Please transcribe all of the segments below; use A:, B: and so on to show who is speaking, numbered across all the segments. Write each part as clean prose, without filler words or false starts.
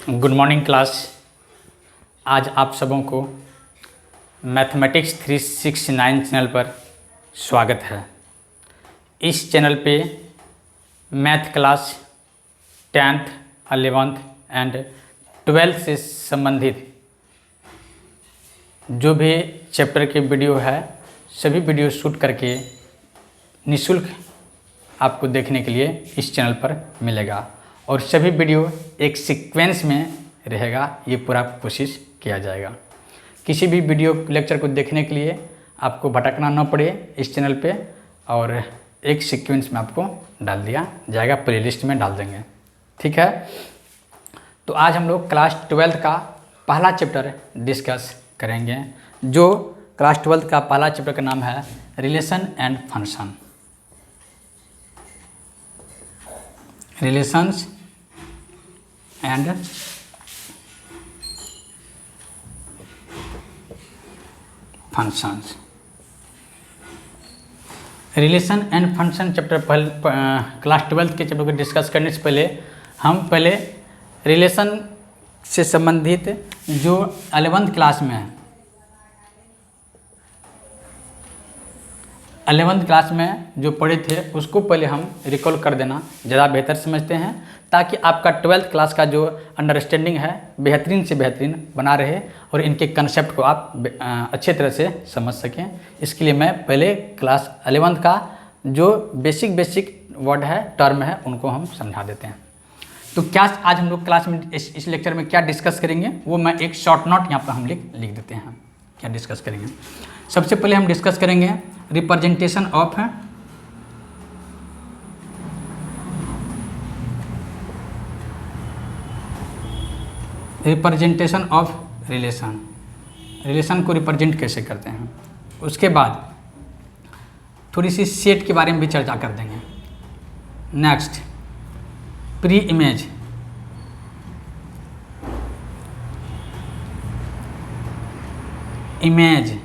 A: Good morning class. आज आप सबों को मैथमेटिक्स 369 चैनल पर स्वागत है। इस चैनल पे math class 10th, 11th and 12th से संबंधित जो भी चैप्टर के वीडियो है सभी वीडियो शूट करके निःशुल्क आपको देखने के लिए इस चैनल पर मिलेगा और सभी वीडियो एक सीक्वेंस में रहेगा। ये पूरा कोशिश किया जाएगा। किसी भी वीडियो लेक्चर को देखने के लिए आपको भटकना न पड़े इस चैनल पे और एक सीक्वेंस में आपको डाल दिया जाएगा, प्लेलिस्ट में डाल देंगे। ठीक है, तो आज हम लोग क्लास 12th का पहला चैप्टर डिस्कस करेंगे। जो क्लास 12th का पहला चैप्टर का नाम है relation and function. Relations and functions. Relation and function chapter class 12th के चैप्टर को डिस्कस करने से पहले हम रिलेशन से संबंधित जो 11th क्लास में है, 11th क्लास में जो पढ़े थे उसको पहले हम रिकॉल कर देना ज़्यादा बेहतर समझते हैं, ताकि आपका 12th क्लास का जो अंडरस्टैंडिंग है बेहतरीन से बेहतरीन बना रहे और इनके कंसेप्ट को आप अच्छे तरह से समझ सकें। इसके लिए मैं पहले क्लास 11th का जो बेसिक वर्ड है, टर्म है, उनको हम समझा देते हैं। तो क्या आज हम लोग क्लास में इस लेक्चर में क्या डिस्कस करेंगे वो मैं एक शॉर्ट नोट यहाँ पर हम लिख देते हैं। क्या डिस्कस करेंगे? सबसे पहले हम डिस्कस करेंगे रिप्रेजेंटेशन ऑफ रिलेशन। रिलेशन को रिप्रेजेंट कैसे करते हैं। उसके बाद थोड़ी सी सेट के बारे में भी चर्चा कर देंगे। Next pre image, image,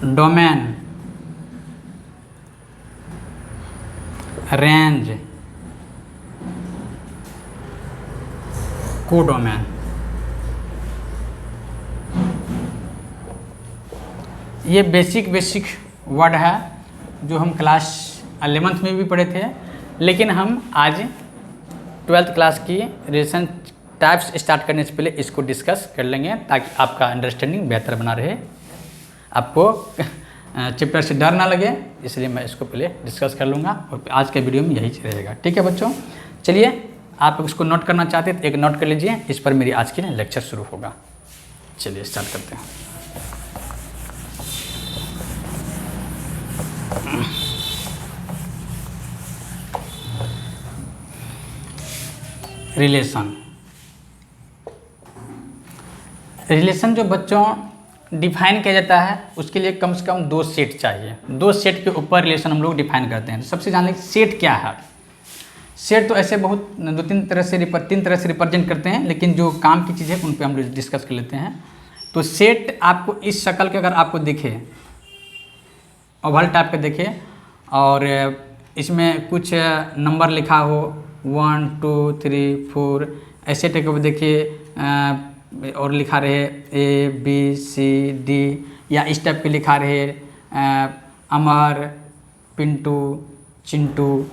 A: domain, range, codomain. ये बेसिक वर्ड है जो हम क्लास 11th में भी पढ़े थे, लेकिन हम आज 12th क्लास की रिलेशन टाइप्स स्टार्ट करने से पहले इसको डिस्कस कर लेंगे, ताकि आपका अंडरस्टैंडिंग बेहतर बना रहे, आपको चैप्टर से डर ना लगे। इसलिए मैं इसको पहले डिस्कस कर लूँगा और आज के वीडियो में यही रहेगा। ठीक है बच्चों, चलिए आप इसको नोट करना चाहते हैं तो एक नोट कर लीजिए। इस पर मेरी आज की लेक्चर शुरू होगा। चलिए स्टार्ट करते हैं। रिलेशन जो बच्चों डिफाइन किया जाता है उसके लिए कम से कम 2 सेट चाहिए। 2 सेट के ऊपर रिलेशन हम लोग डिफाइन करते हैं। सबसे जान लीजिए सेट क्या है। सेट तो ऐसे बहुत 3 तरह से रिप्रेजेंट करते हैं, लेकिन जो काम की चीज़ है उन पे हम डिस्कस कर लेते हैं। तो सेट आपको इस शक्ल के अगर आपको दिखे, ओवल टाइप के दिखे और इसमें कुछ नंबर लिखा हो 1 2 3 4 ऐसे टाइप के देखिए, और लिखा रहे ABCD या इस टाइप के लिखा रहे अमर, पिंटू, चिंटू,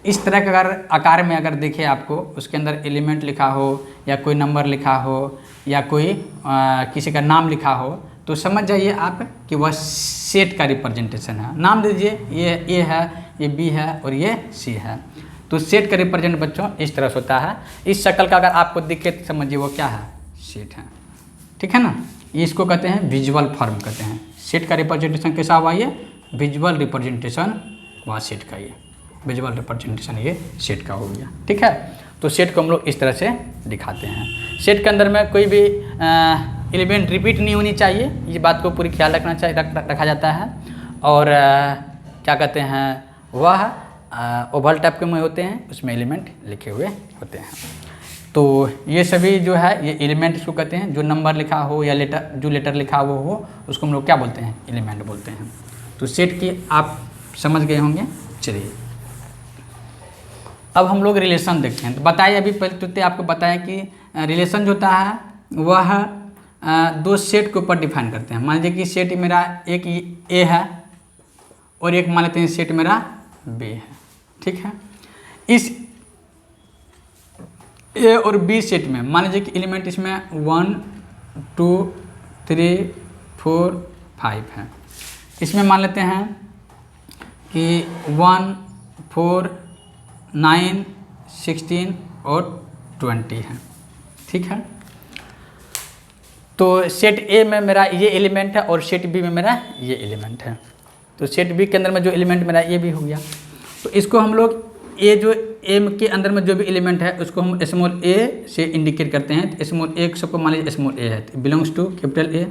A: इस तरह का अगर आकार में अगर देखे आपको, उसके अंदर एलिमेंट लिखा हो या कोई नंबर लिखा हो या कोई किसी का नाम लिखा हो, तो समझ जाइए आप कि वह सेट का रिप्रेजेंटेशन है। नाम दीजिए, ये A है, ये B है और ये C है। तो सेट का रिप्रेजेंट बच्चों इस तरह से होता है। इस शक्ल का अगर आपको दिखे तो समझिए वो क्या है, सेट है। ठीक है ना, ये इसको कहते हैं विजुअल फॉर्म कहते हैं। सेट का रिप्रेजेंटेशन कैसा हुआ, ये विजुअल रिप्रेजेंटेशन हुआ सेट का। ये विजुअल रिप्रेजेंटेशन ये सेट का हो गया। ठीक है, तो सेट को हम लोग इस तरह से दिखाते हैं। सेट के अंदर में कोई भी एलिमेंट रिपीट नहीं होनी चाहिए, ये बात को पूरी ख्याल रखना चाहिए, रखा जाता है। और क्या कहते हैं, वह ओवल टाइप के में होते हैं, उसमें एलिमेंट लिखे हुए होते हैं। तो ये सभी जो है ये एलिमेंट इसको कहते हैं। जो नंबर लिखा हो या जो लेटर लिखा हुआ हो उसको हम लोग क्या बोलते हैं, एलिमेंट बोलते हैं। तो सेट की आप समझ गए होंगे। चलिए अब हम लोग रिलेशन देखते हैं। तो बताइए, अभी पहले तो आपको बताया कि रिलेशन जो होता है वह दो सेट के ऊपर डिफाइन करते हैं। मान लीजिए कि सेट मेरा एक ए है और एक मान लेते हैं सेट मेरा बी है, ठीक है। इस ए और बी सेट में मान लीजिए कि एलिमेंट इसमें 1 2 3 4 5 है। इसमें मान लेते हैं कि 1 4 9 16 और 20 है, ठीक है। तो सेट ए में मेरा ये एलिमेंट है और सेट बी में मेरा ये एलिमेंट है। तो सेट बी के अंदर में जो एलिमेंट मेरा ये भी हो गया। तो इसको हम लोग ए जो एम के अंदर में जो भी एलिमेंट है उसको हम स्मॉल ए से इंडिकेट करते हैं। तो स्मॉल ए सबको मान लीजिए स्मॉल ए है, तो बिलोंग्स टू कैपिटल ए,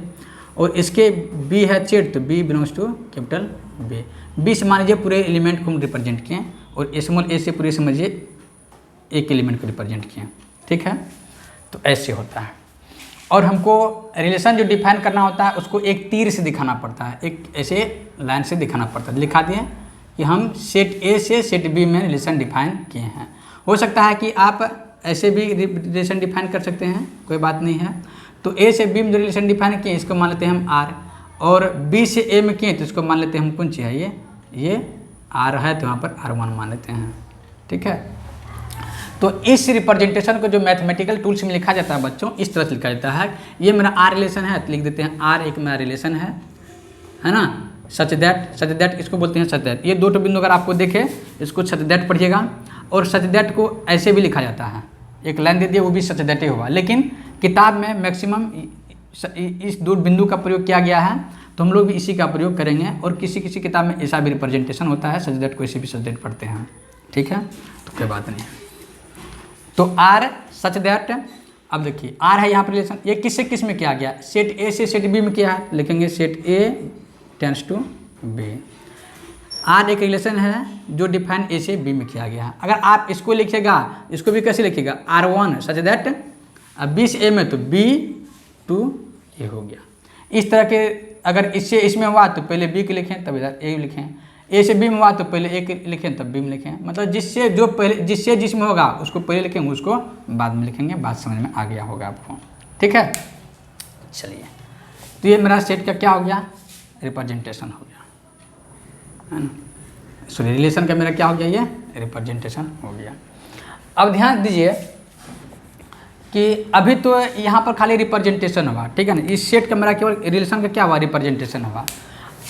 A: और इसके बी है सेट, तो B belongs to capital B. B से मान लीजिए पूरे एलिमेंट को हम रिप्रेजेंट किए और स्मॉल ए से पूरे समझिए एक एलिमेंट को रिप्रेजेंट किए, ठीक है। तो ऐसे होता है। और हमको रिलेशन जो डिफाइन करना होता है उसको एक तीर से दिखाना पड़ता है, एक ऐसे लाइन से दिखाना पड़ता है। दिखा दिए कि हम सेट ए से सेट बी में रिलेशन डिफाइन किए हैं। हो सकता है कि आप ऐसे भी रिलेशन डिफाइन कर सकते हैं, कोई बात नहीं है। तो ए से बी में जो रिलेशन डिफाइन किए इसको मान लेते हैं हम आर, और बी से ए में किए तो इसको मान लेते हैं हम कौन सी है, ये आर है, तो वहाँ पर R1 मान लेते हैं, ठीक है। तो इस रिप्रेजेंटेशन को जो मैथमेटिकल टूल्स में लिखा जाता है बच्चों, इस तरह से लिखा जाता है। ये मेरा आर रिलेशन है तो लिख देते हैं आर एक मेरा रिलेशन है ना। सच दैट इसको बोलते हैं सच दैट। ये दो बिंदु अगर आपको देखे इसको सच दैट पढ़िएगा, और सच दैट को ऐसे भी लिखा जाता है, एक लाइन दे दिए वो भी सच दैट ही हुआ। लेकिन किताब में मैक्सिमम इस दो बिंदु का प्रयोग किया गया है, तो हम लोग भी इसी का प्रयोग करेंगे। और किसी किसी किताब में ऐसा भी रिप्रेजेंटेशन होता है, सच दैट को ऐसे भी सच दैट पढ़ते हैं, ठीक है। तो कोई बात नहीं। तो आर सच दैट, अब देखिए आर है यहाँ पर रिलेशन, ये किससे किस में किया गया, सेट ए से सेट बी में किया है, लिखेंगे set A tense to B. R एक रिलेशन है जो डिफाइन ए से बी में किया गया है। अगर आप इसको लिखिएगा, इसको भी कैसे लिखिएगा, R1 सच दैट, अब बी से ए में तो बी टू ए हो गया। इस तरह के अगर इससे इसमें हुआ तो पहले बी के लिखें तब इधर ए लिखें, ए से बी में हुआ तो पहले ए के लिखें तब बी में लिखें। मतलब जिससे जो पहले जिससे जिसमें होगा उसको पहले लिखेंगे, उसको बाद में लिखेंगे। बात समझ में आ गया होगा आपको, ठीक है। चलिए, तो ये मेरा सेट का क्या हो गया, रिप्रेजेंटेशन हो गया, है ना। सॉरी, रिलेशन का मेरा क्या हो गया, ये रिप्रेजेंटेशन हो गया। अब ध्यान दीजिए कि अभी तो यहाँ पर खाली रिप्रेजेंटेशन हुआ, ठीक है ना। इस सेट का मेरा केवल रिलेशन का क्या हुआ, रिप्रेजेंटेशन हुआ।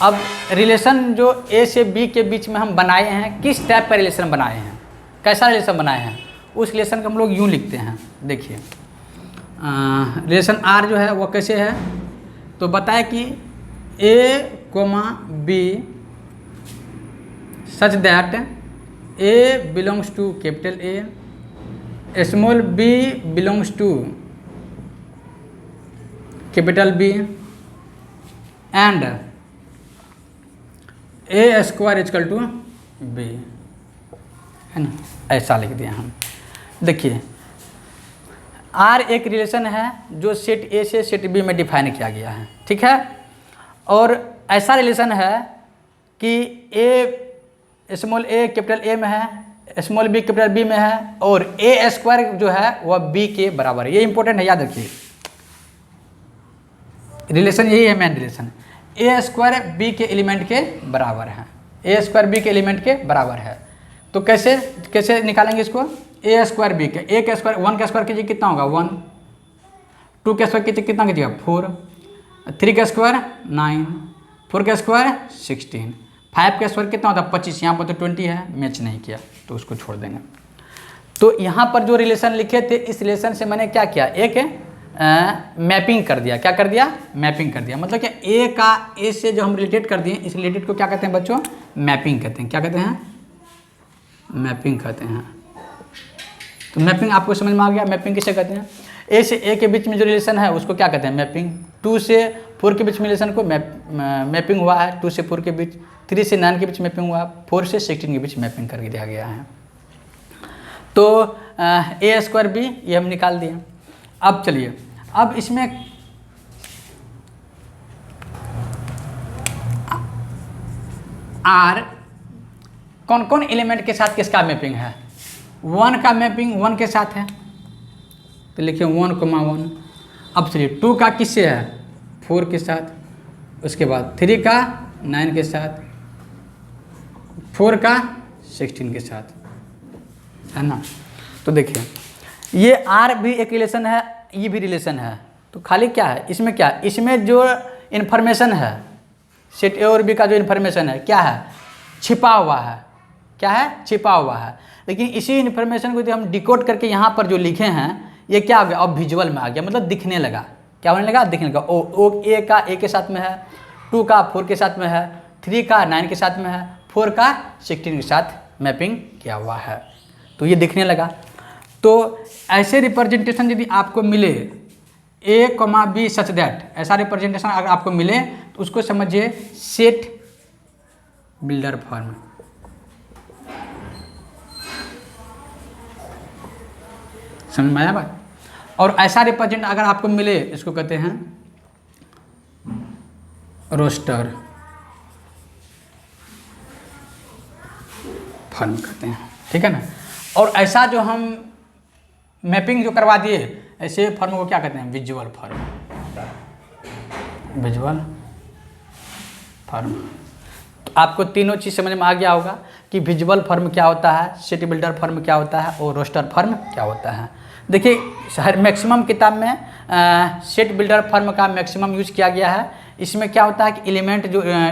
A: अब रिलेशन जो ए से बी के बीच में हम बनाए हैं, किस टाइप का रिलेशन बनाए हैं, कैसा रिलेशन बनाए हैं, उस रिलेशन को हम लोग यूँ लिखते हैं। देखिए रिलेशन आर जो है वो कैसे है, तो बताए कि A comma B such that A belongs to capital A, small B belongs to capital B, and A square equal to B, है ना। ऐसा लिख दिया हम। देखिए आर एक रिलेशन है जो सेट ए से सेट बी में डिफाइन किया गया है, ठीक है। और ऐसा रिलेशन है कि ए स्मॉल ए कैपिटल ए में है, स्मॉल बी कैपिटल बी में है, और ए स्क्वायर जो है वह बी के बराबर है। ये इंपॉर्टेंट है, याद रखिए। रिलेशन यही है, मेन रिलेशन। ए स्क्वायर बी के एलिमेंट के बराबर है, ए स्क्वायर बी के एलिमेंट के बराबर है। तो कैसे कैसे निकालेंगे इसको, ए स्क्वायर बी के, ए का स्क्वायर 1 का स्क्वायर कीजिए कितना होगा 1, 2 का स्क्वायर कीजिए कितना कीजिएगा 4, 3 का स्क्वायर 9, 4 का स्क्वायर 16, 5 का स्क्वायर कितना होता है 25। यहाँ पर तो 20 है, मैच नहीं किया तो उसको छोड़ देंगे। तो यहाँ पर जो रिलेशन लिखे थे, इस रिलेशन से मैंने क्या किया, एक मैपिंग कर दिया। क्या कर दिया, मैपिंग कर दिया। मतलब कि ए का ए से जो हम रिलेटेड कर दिए, इस रिलेटेड को क्या कहते हैं बच्चों, मैपिंग कहते हैं। क्या कहते हैं, मैपिंग कहते हैं। तो मैपिंग आपको समझ में आ गया, मैपिंग किसे कहते हैं। ए से ए के बीच में जो रिलेशन है उसको क्या कहते हैं, मैपिंग। 2 से 4 के बीच में रिलेशन को मैपिंग हुआ है, 2 से 4 के बीच, 3 से 9 के बीच मैपिंग हुआ, 4 से 16 के बीच मैपिंग कर दिया गया है। तो ए स्क्वायर बी ये हम निकाल दिए। अब चलिए, अब इसमें आर कौन कौन एलिमेंट के साथ किसका मैपिंग है, 1 का मैपिंग 1 के साथ है, तो लिखिए 1,1। अब चलिए 2 का किससे है, 4 के साथ, उसके बाद 3 का 9 के साथ, 4 का 16 के साथ, है ना। तो देखिए ये आर भी एक रिलेशन है, ये भी रिलेशन है, तो खाली क्या है इसमें, क्या है इसमें जो इन्फॉर्मेशन है सेट ए और बी का जो इन्फॉर्मेशन है क्या है, छिपा हुआ है, क्या है छिपा हुआ है। लेकिन इसी इन्फॉर्मेशन को जो हम डिकोड करके यहाँ पर जो लिखे हैं ये क्या हो गया, अब विजुअल में आ गया, मतलब दिखने लगा, क्या होने लगा, दिखने लगा। ओ ए का ए के साथ में है, 2 का 4 के साथ में है, 3 का 9 के साथ में है, 4 का 16 के साथ मैपिंग किया हुआ है, तो ये दिखने लगा। तो ऐसे रिप्रेजेंटेशन यदि आपको मिले ए कॉमा बी सच दैट, ऐसा रिप्रेजेंटेशन अगर आपको मिले तो उसको समझिए सेट बिल्डर फॉर्म। समझ में आया बात। और ऐसा रिप्रेजेंट अगर आपको मिले इसको कहते हैं रोस्टर फॉर्म कहते हैं, ठीक है ना। और ऐसा जो हम मैपिंग जो करवा दिए ऐसे फॉर्म को क्या कहते हैं, विजुअल फॉर्म, विजुअल फॉर्म। तो आपको तीनों चीज़ समझ में आ गया होगा कि विजुअल फॉर्म क्या होता है, सेट बिल्डर फॉर्म क्या होता है और रोस्टर फॉर्म क्या होता है। देखिए हर मैक्सिमम किताब में सेट बिल्डर फॉर्म का मैक्सिमम यूज किया गया है। इसमें क्या होता है कि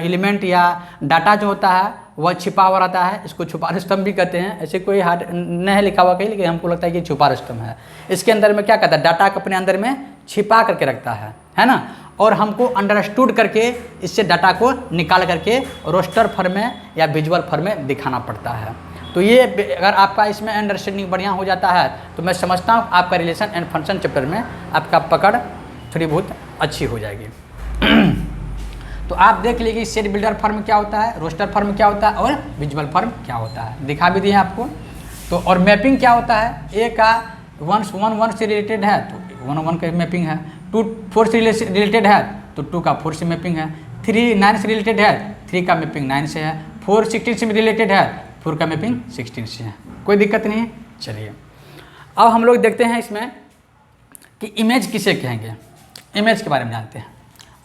A: एलिमेंट या डाटा जो होता है वह छिपा हुआ रहता है, इसको छुपा स्तंभ भी कहते हैं। ऐसे कोई हार्ड नहीं है लिखा हुआ कहीं, लेकिन हमको लगता है कि छुपा स्तंभ है। इसके अंदर में क्या कहता है, डाटा को अपने अंदर में छिपा करके रखता है ना, और हमको अंडरस्टूड करके इससे डाटा को निकाल करके रोस्टर फॉर्म में या विजुअल फॉर्म में दिखाना पड़ता है। तो ये अगर आपका इसमें अंडरस्टैंडिंग बढ़िया हो जाता है तो मैं समझता हूँ आपका रिलेशन एंड फंक्शन चैप्टर में आपका पकड़ थोड़ी बहुत अच्छी हो जाएगी। तो आप देख लीजिए सेट बिल्डर फॉर्म क्या होता है, रोस्टर फॉर्म क्या होता है और विजुअल फॉर्म क्या होता है, दिखा भी दिए आपको। तो और मैपिंग क्या होता है, ए का 1 से रिलेटेड है तो 1 का मैपिंग है, 2 4 से रिलेटेड है तो 2 का 4 से मैपिंग है, 3 9 से रिलेटेड है 3 का मैपिंग 9 से है, 4 16 से रिलेटेड है 4 का मैपिंग 16 से है, कोई दिक्कत नहीं है। चलिए अब हम लोग देखते हैं इसमें कि इमेज किसे कहेंगे, इमेज के बारे में जानते हैं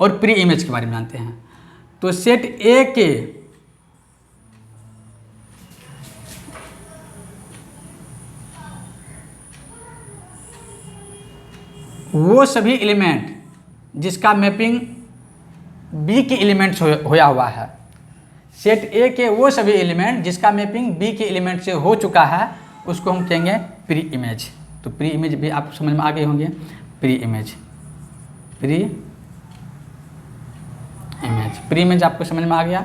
A: और प्री इमेज के बारे में जानते हैं। तो सेट ए के वो सभी एलिमेंट जिसका मैपिंग बी के एलिमेंट से होया हुआ है, सेट ए के वो सभी एलिमेंट जिसका मैपिंग बी के एलिमेंट से हो चुका है उसको हम कहेंगे प्री इमेज। तो प्री इमेज भी आप समझ में आ गए होंगे, प्री इमेज, प्री इमेज आपको समझ में आ गया।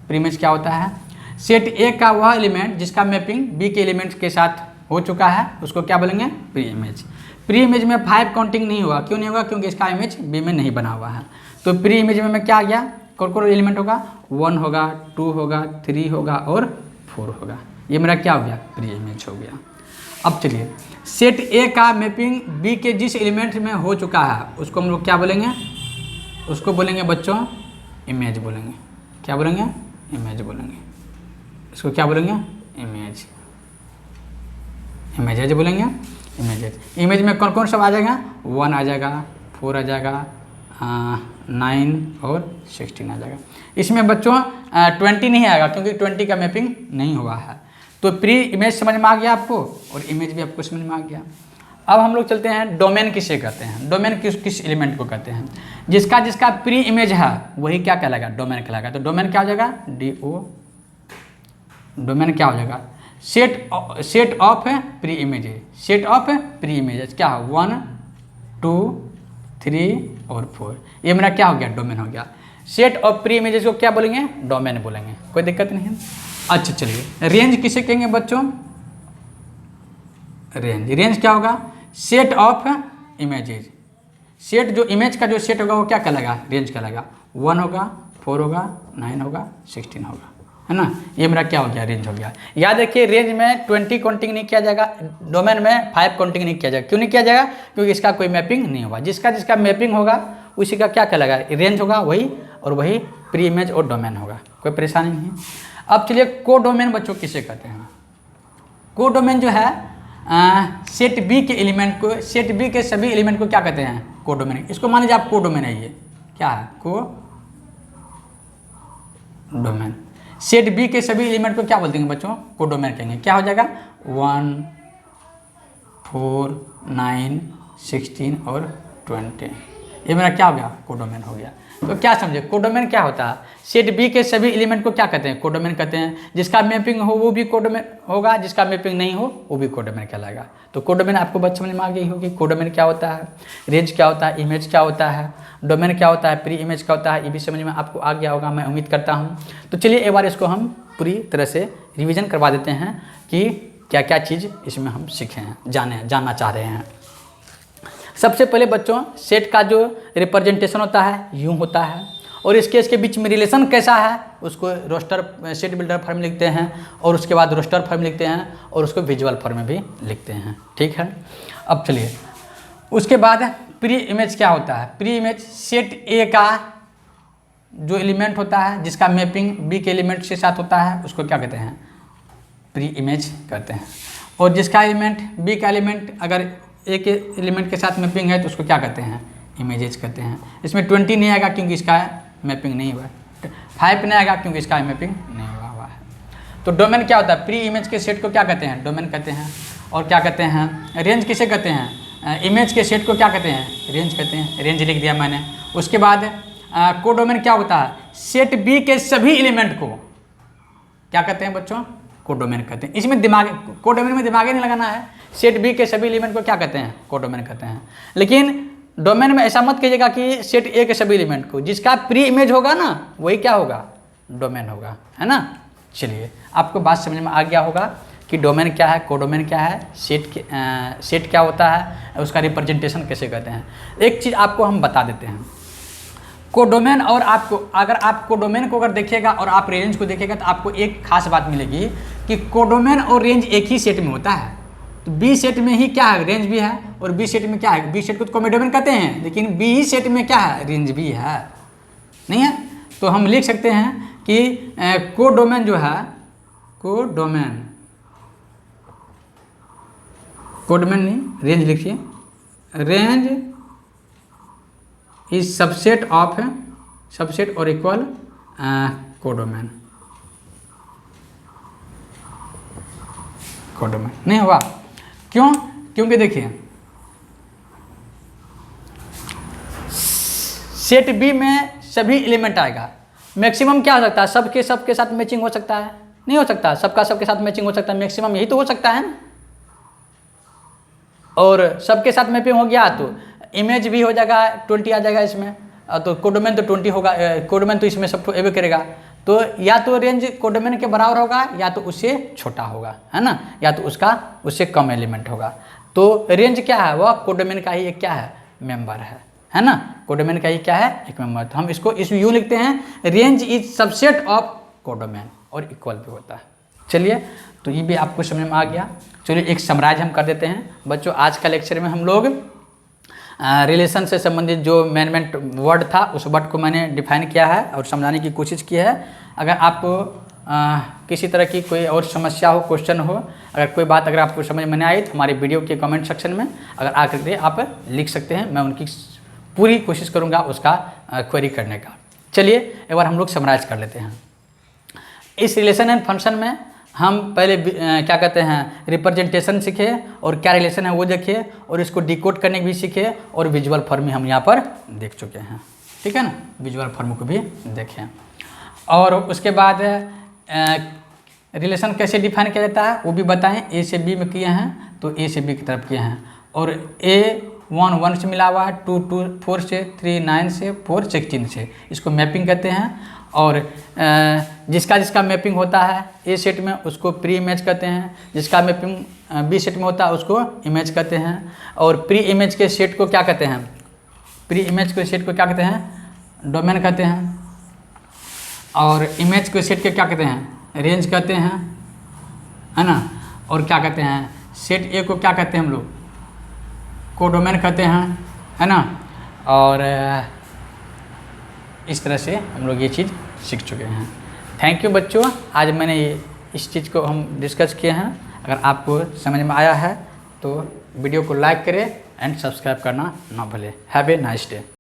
A: प्री इमेज क्या होता है, सेट ए का वह एलिमेंट जिसका मैपिंग बी के एलिमेंट के साथ हो चुका है उसको क्या बोलेंगे, प्री इमेज। प्री इमेज में 5 काउंटिंग नहीं होगा, क्यों नहीं होगा, क्योंकि इसका इमेज बी में नहीं बना हुआ है। तो प्री इमेज में क्या आ गया, कौन एलिमेंट होगा, 1 होगा, 2 होगा, 3 होगा और 4 होगा। ये मेरा क्या हो गया, प्री इमेज हो गया। अब चलिए सेट ए का मैपिंग बी के जिस एलिमेंट में हो चुका है उसको हम लोग क्या बोलेंगे, उसको बोलेंगे बच्चों इमेज बोलेंगे। क्या बोलेंगे, इमेज बोलेंगे। इसको क्या बोलेंगे, इमेज, इमेजेज बोलेंगे, इमेजेज। इमेज में कौन कौन सब आ जाएगा, 1 आ जाएगा, 4 आ जाएगा, 9 और 16 आ जाएगा। इसमें बच्चों 20 नहीं आएगा क्योंकि 20 का मैपिंग नहीं हुआ है। तो प्री इमेज समझ में आ गया आपको और इमेज भी आपको समझ में आ गया। अब हम लोग चलते हैं डोमेन किसे कहते हैं, डोमेन किस एलिमेंट को कहते हैं, जिसका प्री इमेज है वही क्या कहलाएगा, डोमेन कहलाएगा। तो डोमेन क्या हो जाएगा, DO, डोमेन क्या हो जाएगा, set of pre images, set of pre images क्या हो, 1 2 3 और 4, ये मेरा क्या हो गया, डोमेन हो गया। सेट ऑफ प्री इमेजेज को क्या बोलेंगे, डोमेन बोलेंगे, कोई दिक्कत नहीं है। अच्छा चलिए रेंज किसे कहेंगे बच्चों, रेंज क्या होगा, सेट ऑफ इमेजेज, सेट जो इमेज का जो सेट होगा वो क्या कहलाएगा, रेंज कहलाएगा। 1 होगा, 4 होगा, 9 होगा, 16 होगा, है ना। ये मेरा क्या हो गया, रेंज हो गया। याद रखिए रेंज में 20 काउंटिंग नहीं किया जाएगा, डोमेन में 5 काउंटिंग नहीं किया जाएगा। क्यों नहीं किया जाएगा, क्योंकि इसका कोई मैपिंग नहीं होगा। जिसका मैपिंग होगा उसी का क्या कहलाएगा, रेंज होगा वही, और वही प्री इमेज और डोमेन होगा, कोई परेशानी नहीं है। अब चलिए को डोमेन बच्चों किसे कहते हैं, कोडोमेन जो है सेट बी के एलिमेंट को, सेट बी के सभी एलिमेंट को क्या कहते हैं? कोडोमेन। इसको मान लीजिए आप कोडोमेन है, ये क्या है? कोडोमेन। सेट बी के सभी एलिमेंट को क्या बोलते हैं बच्चों? कोडोमेन कहेंगे। क्या हो जाएगा? 1, 4, 9, 16 और 20, ये मेरा क्या हो गया? कोडोमेन हो गया। तो क्या समझे कोडोमेन क्या होता है? सेट बी के सभी एलिमेंट को क्या कहते हैं? कोडोमेन कहते हैं। जिसका मैपिंग हो वो भी कोडोमेन होगा, जिसका मैपिंग नहीं हो वो भी कोडोमेन कहलाएगा। तो कोडोमेन आपको बात समझ में आ गई होगी। कोडोमेन क्या होता है, रेंज क्या होता है, इमेज क्या होता है, डोमेन क्या होता है, प्री इमेज क्या होता है, ये भी समझ में आपको आ गया होगा, मैं उम्मीद करता हूँ। तो चलिए एक बार इसको हम पूरी तरह से रिविज़न करवा देते हैं कि क्या क्या चीज़ इसमें हम सीखे हैं, जानना चाह रहे हैं। सबसे पहले बच्चों सेट का जो रिप्रेजेंटेशन होता है यूँ होता है, और इसके बीच में रिलेशन कैसा है उसको रोस्टर सेट बिल्डर फॉर्म लिखते हैं, और उसके बाद रोस्टर फॉर्म लिखते हैं, और उसको विजुअल फॉर्म में भी लिखते हैं। ठीक है, अब चलिए उसके बाद प्री इमेज क्या होता है? प्री इमेज सेट ए का जो एलिमेंट होता है जिसका मैपिंग बी के एलिमेंट के साथ होता है उसको क्या कहते हैं? प्री इमेज कहते हैं। और जिसका एलिमेंट बी का एलिमेंट अगर ए के एलिमेंट के साथ मैपिंग है तो उसको क्या कहते हैं? इमेजेज कहते हैं। इसमें 20 नहीं आएगा क्योंकि इसका मैपिंग नहीं हुआ है, 5 नहीं आएगा क्योंकि इसका मैपिंग नहीं हुआ है। तो डोमेन क्या होता है? प्री इमेज के सेट को क्या कहते हैं? डोमेन कहते हैं। और क्या कहते हैं? रेंज किसे कहते हैं? इमेज के सेट को क्या कहते हैं? रेंज कहते हैं। रेंज लिख दिया मैंने। उसके बाद कोडोमेन क्या होता है? सेट बी के सभी एलिमेंट को क्या कहते हैं बच्चों? कोडोमेन कहते हैं। इसमें दिमाग, कोडोमेन में दिमाग ही नहीं लगाना है। सेट बी के सभी एलिमेंट को क्या कहते हैं? कोडोमेन कहते हैं। लेकिन डोमेन में ऐसा मत कीजिएगा कि सेट ए के सभी एलिमेंट को, जिसका प्री इमेज होगा ना वही क्या होगा? डोमेन होगा, है ना। चलिए आपको बात समझ में आ गया होगा कि डोमेन क्या है, कोडोमेन क्या है, सेट क्या होता है, उसका रिप्रेजेंटेशन कैसे करते हैं। एक चीज़ आपको हम बता देते हैं, कोडोमेन और आपको, अगर आप कोडोमेन को अगर देखिएगा और आप रेंज को देखिएगा तो आपको एक खास बात मिलेगी कि कोडोमेन और रेंज एक ही सेट में होता है। तो बी सेट में ही क्या है? रेंज भी है। और बी सेट में क्या है? बी सेट को तो कोडोमेन कहते हैं, लेकिन बी सेट में क्या है? रेंज भी है, नहीं है। तो हम लिख सकते हैं कि कोडोमेन जो है, कोडोमेन नहीं, रेंज लिखिए। Range is subset of, subset और इक्वल कोडोमेन। कोडोमेन नहीं हुआ, क्यों? क्योंकि देखिए सेट बी में सभी एलिमेंट आएगा। मैक्सिमम क्या हो सकता है? सबके साथ मैचिंग हो सकता है? नहीं हो सकता। सबके साथ मैचिंग हो सकता है, मैक्सिमम यही तो हो सकता है ना। और सबके साथ मैपिंग हो गया तो इमेज भी हो जाएगा, 20 आ जाएगा इसमें। तो कोडोमेन तो 20 होगा, कोडोमेन तो इसमें सब एवे करेगा। तो या तो रेंज कोडोमेन के बराबर होगा या तो उससे छोटा होगा, है ना, या तो उससे कम एलिमेंट होगा। तो रेंज क्या है? वह कोडोमेन का ही एक क्या है? मेंबर है ना। कोडोमेन का ही क्या है? एक मेंबर। तो हम इसको यूँ लिखते हैं, range is subset of codomain, और इक्वल भी होता है। चलिए तो ये भी आपको समझ में आ गया। चलिए एक समराइज हम कर देते हैं बच्चों। आज का लेक्चर में हम लोग रिलेशन से संबंधित जो मेन वर्ड था उस वर्ड को मैंने डिफाइन किया है और समझाने की कोशिश की है। अगर आपको किसी तरह की कोई और समस्या हो, क्वेश्चन हो, अगर कोई बात अगर आपको समझ में नहीं आई तो हमारे वीडियो के कमेंट सेक्शन में अगर आकर के आप लिख सकते हैं। मैं उनकी पूरी कोशिश करूँगा उसका क्वेरी करने का। चलिए एक बार हम लोग समराइज कर लेते हैं। इस रिलेशन एंड फंक्शन में हम पहले क्या कहते हैं? रिप्रेजेंटेशन सीखे, और क्या रिलेशन है वो देखे, और इसको डिकोड करने भी सीखे, और विजुअल फॉर्म हम यहाँ पर देख चुके हैं। ठीक है ना, विजुअल फॉर्म को भी देखें। और उसके बाद रिलेशन कैसे डिफाइन किया जाता है वो भी बताएं। ए से बी में किए हैं तो ए से बी की तरफ किए हैं, और A 1 से मिला हुआ है, 2 4 से, 3 9 से, 4 16 से, इसको मैपिंग कहते हैं। और जिसका मैपिंग होता है ए सेट में उसको प्री इमेज कहते हैं, जिसका मैपिंग बी सेट में होता है उसको इमेज कहते हैं। और प्री इमेज के सेट को क्या कहते हैं? प्री इमेज के सेट को क्या कहते हैं? डोमेन कहते हैं। और इमेज के सेट के क्या कहते हैं? रेंज कहते हैं, है ना। और क्या कहते हैं? सेट ए को क्या कहते हैं हम लोग? कोडोमेन कहते हैं, है ना। और इस तरह से हम लोग ये चीज़ सीख चुके हैं। थैंक यू बच्चों। आज मैंने इस चीज़ को हम डिस्कस किए हैं। अगर आपको समझ में आया है तो वीडियो को लाइक करें एंड सब्सक्राइब करना ना भूलें। Have a nice day.